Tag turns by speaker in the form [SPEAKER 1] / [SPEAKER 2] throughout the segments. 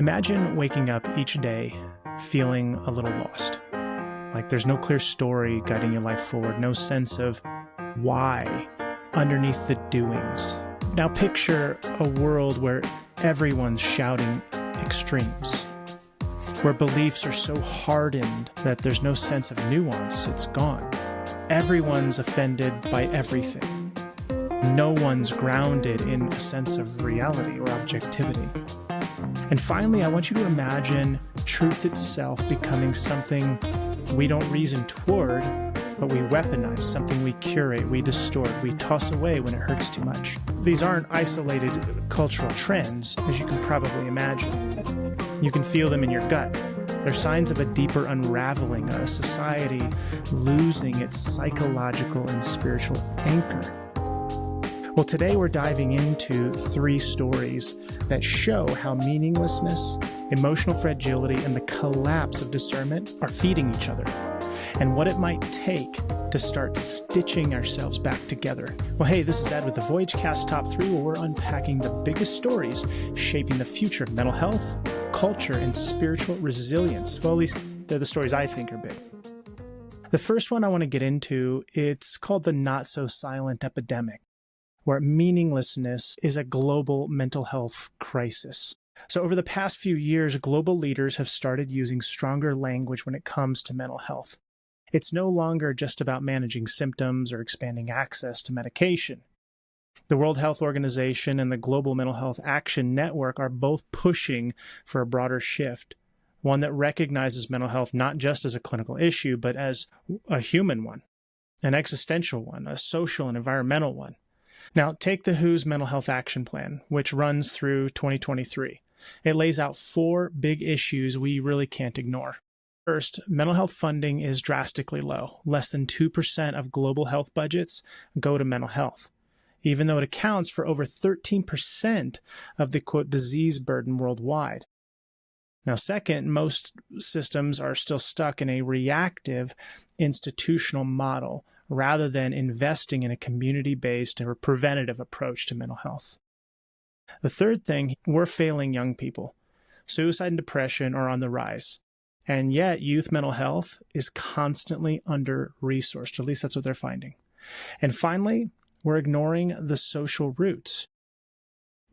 [SPEAKER 1] Imagine waking up each day feeling a little lost. Like there's no clear story guiding your life forward, no sense of why underneath the doings. Now picture a world where everyone's shouting extremes, where beliefs are so hardened that there's no sense of nuance, it's gone. Everyone's offended by everything. No one's grounded in a sense of reality or objectivity. And finally, I want you to imagine truth itself becoming something we don't reason toward, but we weaponize, something we curate, we distort, we toss away when it hurts too much. These aren't isolated cultural trends, as you can probably imagine. You can feel them in your gut. They're signs of a deeper unraveling, a society losing its psychological and spiritual anchor. Well, today we're diving into 3 stories that show how meaninglessness, emotional fragility, and the collapse of discernment are feeding each other, and what it might take to start stitching ourselves back together. Well, hey, this is Ed with the Voyages Cast Top 3, where we're unpacking the biggest stories shaping the future of mental health, culture, and spiritual resilience. Well, at least they're the stories I think are big. The first one I want to get into, it's called the not-so-silent epidemic, where meaninglessness is a global mental health crisis. So over the past few years, global leaders have started using stronger language when it comes to mental health. It's no longer just about managing symptoms or expanding access to medication. The World Health Organization and the Global Mental Health Action Network are both pushing for a broader shift, one that recognizes mental health not just as a clinical issue, but as a human one, an existential one, a social and environmental one. Now, take the WHO's Mental Health Action Plan, which runs through 2023. It lays out 4 big issues we really can't ignore. First, mental health funding is drastically low. Less than 2% of global health budgets go to mental health, even though it accounts for over 13% of the, quote, disease burden worldwide. Now, second, most systems are still stuck in a reactive institutional model, rather than investing in a community-based or preventative approach to mental health. The third thing, we're failing young people. Suicide and depression are on the rise. And yet, youth mental health is constantly under-resourced. At least that's what they're finding. And finally, we're ignoring the social roots.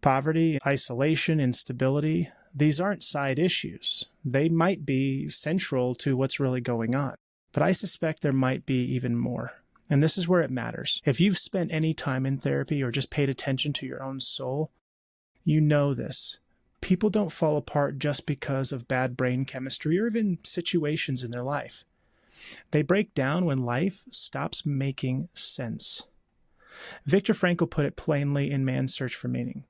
[SPEAKER 1] Poverty, isolation, instability, these aren't side issues. They might be central to what's really going on. But I suspect there might be even more. And this is where it matters. If you've spent any time in therapy or just paid attention to your own soul, you know this. People don't fall apart just because of bad brain chemistry or even situations in their life. They break down when life stops making sense. Viktor Frankl put it plainly in Man's Search for Meaning.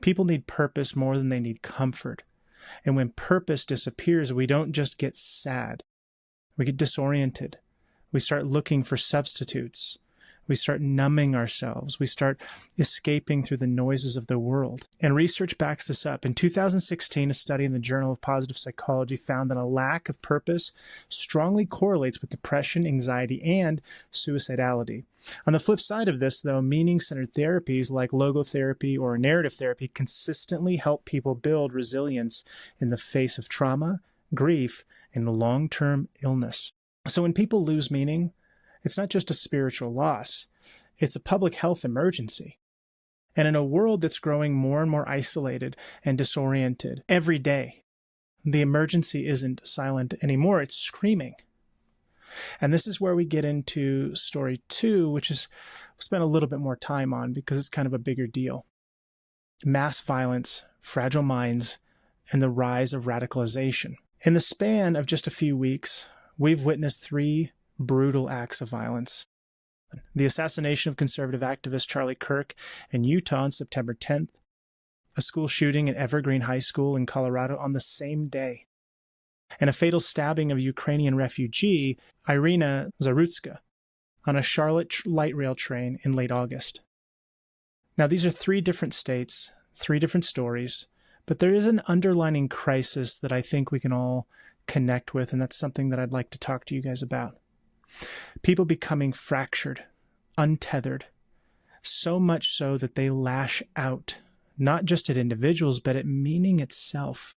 [SPEAKER 1] People need purpose more than they need comfort. And when purpose disappears, we don't just get sad. We get disoriented. We start looking for substitutes. We start numbing ourselves. We start escaping through the noises of the world. And research backs this up. In 2016, a study in the Journal of Positive Psychology found that a lack of purpose strongly correlates with depression, anxiety, and suicidality. On the flip side of this, though, meaning-centered therapies like logotherapy or narrative therapy consistently help people build resilience in the face of trauma, grief, and long-term illness. So when people lose meaning, it's not just a spiritual loss, it's a public health emergency. And in a world that's growing more and more isolated and disoriented every day, the emergency isn't silent anymore, it's screaming. And this is where we get into story 2, which is we'll spend a little bit more time on because it's kind of a bigger deal. Mass violence, fragile minds, and the rise of radicalization. In the span of just a few weeks, we've witnessed 3 brutal acts of violence. The assassination of conservative activist Charlie Kirk in Utah on September 10th, a school shooting at Evergreen High School in Colorado on the same day, and a fatal stabbing of Ukrainian refugee Irina Zarutska on a Charlotte light rail train in late August. Now, these are 3 different states, 3 different stories, but there is an underlying crisis that I think we can all connect with, and that's something that I'd like to talk to you guys about. People becoming fractured, untethered, so much so that they lash out, not just at individuals, but at meaning itself.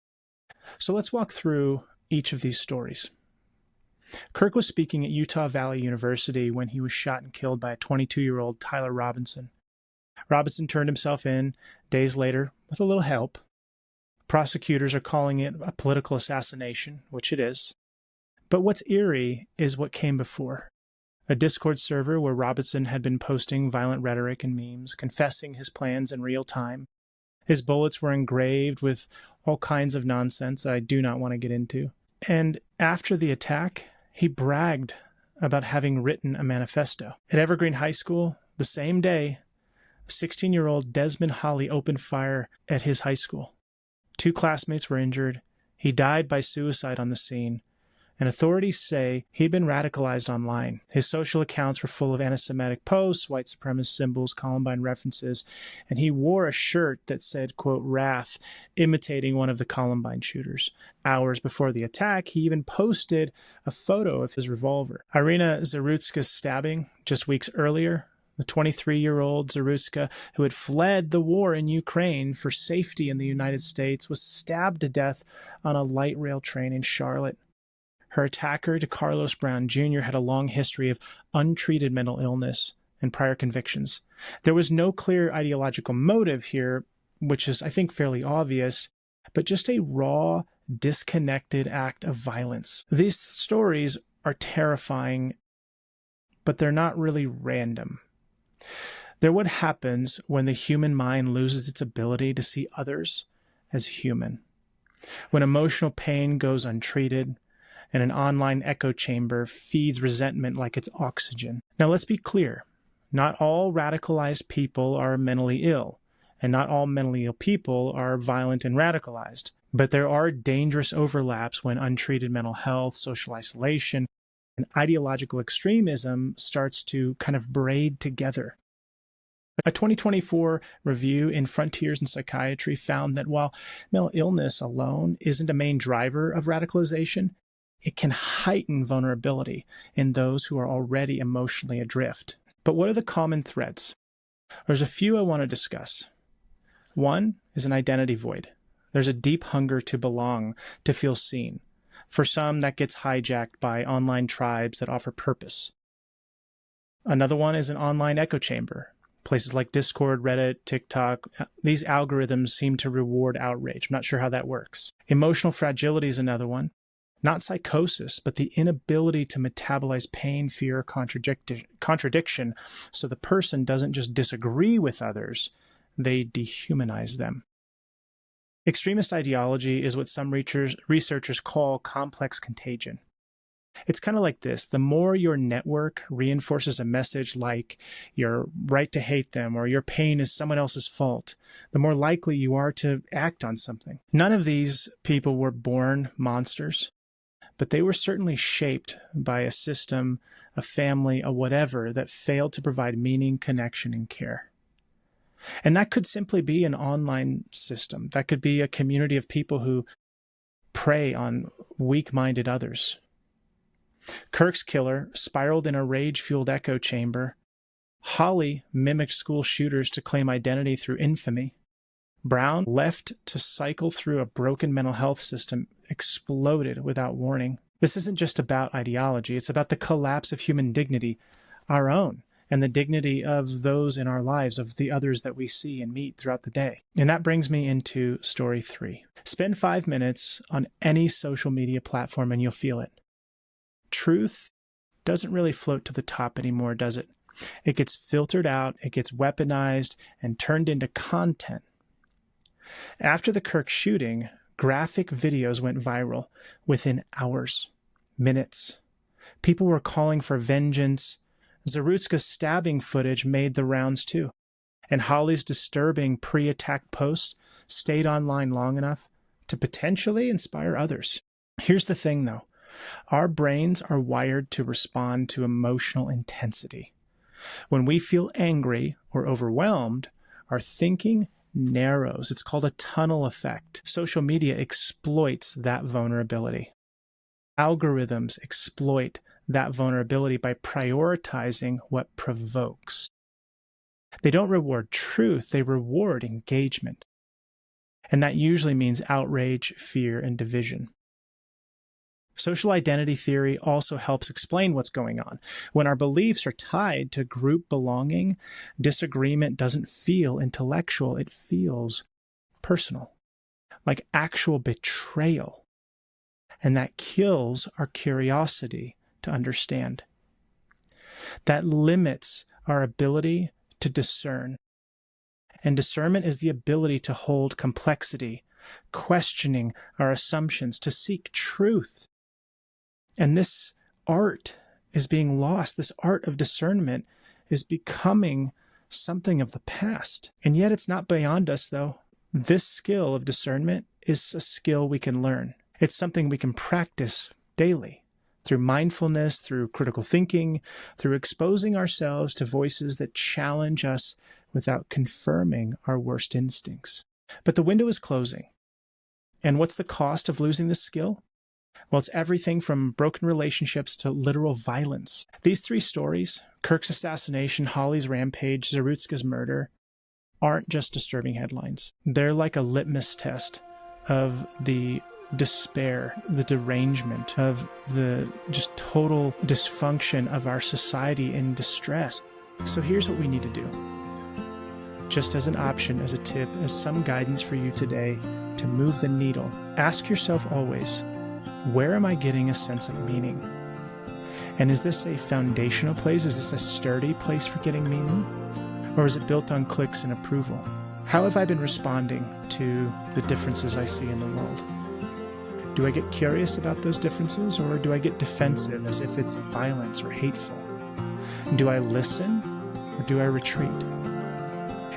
[SPEAKER 1] So let's walk through each of these stories. Kirk was speaking at Utah Valley University when he was shot and killed by a 22-year-old Tyler Robinson. Robinson turned himself in days later with a little help. Prosecutors are calling it a political assassination, which it is. But what's eerie is what came before. A Discord server where Robinson had been posting violent rhetoric and memes, confessing his plans in real time. His bullets were engraved with all kinds of nonsense that I do not want to get into. And after the attack, he bragged about having written a manifesto. At Evergreen High School, the same day, 16-year-old Desmond Holly opened fire at his high school. 2 classmates were injured. He died by suicide on the scene. And authorities say he'd been radicalized online. His social accounts were full of anti-Semitic posts, white supremacist symbols, Columbine references, and he wore a shirt that said, quote, "Wrath," imitating one of the Columbine shooters. Hours before the attack, he even posted a photo of his revolver. Irina Zarutska's stabbing just weeks earlier, the 23-year-old Zarutska, who had fled the war in Ukraine for safety in the United States, was stabbed to death on a light rail train in Charlotte. Her attacker, DeCarlos Brown Jr., had a long history of untreated mental illness and prior convictions. There was no clear ideological motive here, which is, I think, fairly obvious, but just a raw, disconnected act of violence. These stories are terrifying, but they're not really random. They're what happens when the human mind loses its ability to see others as human. When emotional pain goes untreated, and an online echo chamber feeds resentment like it's oxygen. Now, let's be clear. Not all radicalized people are mentally ill, and not all mentally ill people are violent and radicalized. But there are dangerous overlaps when untreated mental health, social isolation, and ideological extremism starts to kind of braid together. A 2024 review in Frontiers in Psychiatry found that while mental illness alone isn't a main driver of radicalization, it can heighten vulnerability in those who are already emotionally adrift. But what are the common threads? There's a few I want to discuss. One is an identity void. There's a deep hunger to belong, to feel seen. For some, that gets hijacked by online tribes that offer purpose. Another one is an online echo chamber. Places like Discord, Reddit, TikTok, these algorithms seem to reward outrage. I'm not sure how that works. Emotional fragility is another one. Not psychosis, but the inability to metabolize pain, fear, or contradiction, so the person doesn't just disagree with others, they dehumanize them. Extremist ideology is what some researchers call complex contagion. It's kind of like this. The more your network reinforces a message like you're right to hate them or your pain is someone else's fault, the more likely you are to act on something. None of these people were born monsters, but they were certainly shaped by a system, a family, a whatever that failed to provide meaning, connection, and care. And that could simply be an online system. That could be a community of people who prey on weak-minded others. Kirk's killer spiraled in a rage-fueled echo chamber. Holly mimicked school shooters to claim identity through infamy. Brown, left to cycle through a broken mental health system, exploded without warning. This isn't just about ideology. It's about the collapse of human dignity, our own, and the dignity of those in our lives, of the others that we see and meet throughout the day. And that brings me into story 3. Spend 5 minutes on any social media platform and you'll feel it. Truth doesn't really float to the top anymore, does it? It gets filtered out, it gets weaponized, and turned into content. After the Kirk shooting, graphic videos went viral within hours, minutes. People were calling for vengeance. Zarutska's stabbing footage made the rounds too. And Holly's disturbing pre-attack post stayed online long enough to potentially inspire others. Here's the thing though. Our brains are wired to respond to emotional intensity. When we feel angry or overwhelmed, our thinking narrows. It's called a tunnel effect. Social media exploits that vulnerability. Algorithms exploit that vulnerability by prioritizing what provokes. They don't reward truth, they reward engagement. And that usually means outrage, fear, and division. Social identity theory also helps explain what's going on. When our beliefs are tied to group belonging, disagreement doesn't feel intellectual, it feels personal, like actual betrayal. And that kills our curiosity to understand. That limits our ability to discern. And discernment is the ability to hold complexity, questioning our assumptions, to seek truth. And this art is being lost. This art of discernment is becoming something of the past. And yet it's not beyond us, though. This skill of discernment is a skill we can learn. It's something we can practice daily through mindfulness, through critical thinking, through exposing ourselves to voices that challenge us without confirming our worst instincts. But the window is closing. And what's the cost of losing this skill? Well, it's everything from broken relationships to literal violence. These three stories, Kirk's assassination, Holly's rampage, Zarutska's murder, aren't just disturbing headlines. They're like a litmus test of the despair, the derangement, of the just total dysfunction of our society in distress. So here's what we need to do. Just as an option, as a tip, as some guidance for you today to move the needle, ask yourself always, where am I getting a sense of meaning? And is this a foundational place? Is this a sturdy place for getting meaning? Or is it built on clicks and approval? How have I been responding to the differences I see in the world? Do I get curious about those differences, or do I get defensive as if it's violence or hateful? Do I listen, or do I retreat?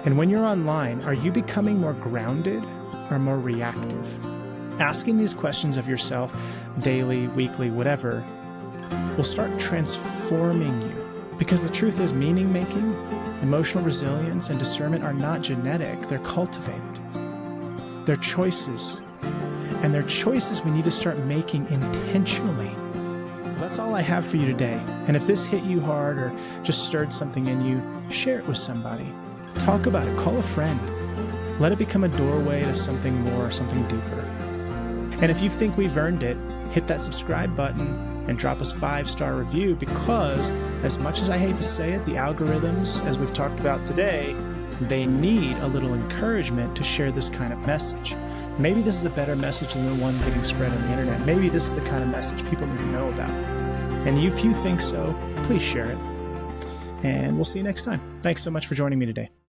[SPEAKER 1] And when you're online, are you becoming more grounded or more reactive? Asking these questions of yourself daily, weekly, whatever, will start transforming you. Because the truth is, meaning-making, emotional resilience, and discernment are not genetic, they're cultivated. They're choices. And they're choices we need to start making intentionally. That's all I have for you today. And if this hit you hard or just stirred something in you, share it with somebody. Talk about it. Call a friend. Let it become a doorway to something more, something deeper. And if you think we've earned it, hit that subscribe button and drop us a 5-star review, because as much as I hate to say it, the algorithms, as we've talked about today, they need a little encouragement to share this kind of message. Maybe this is a better message than the one getting spread on the internet. Maybe this is the kind of message people need to know about. And if you think so, please share it. And we'll see you next time. Thanks so much for joining me today.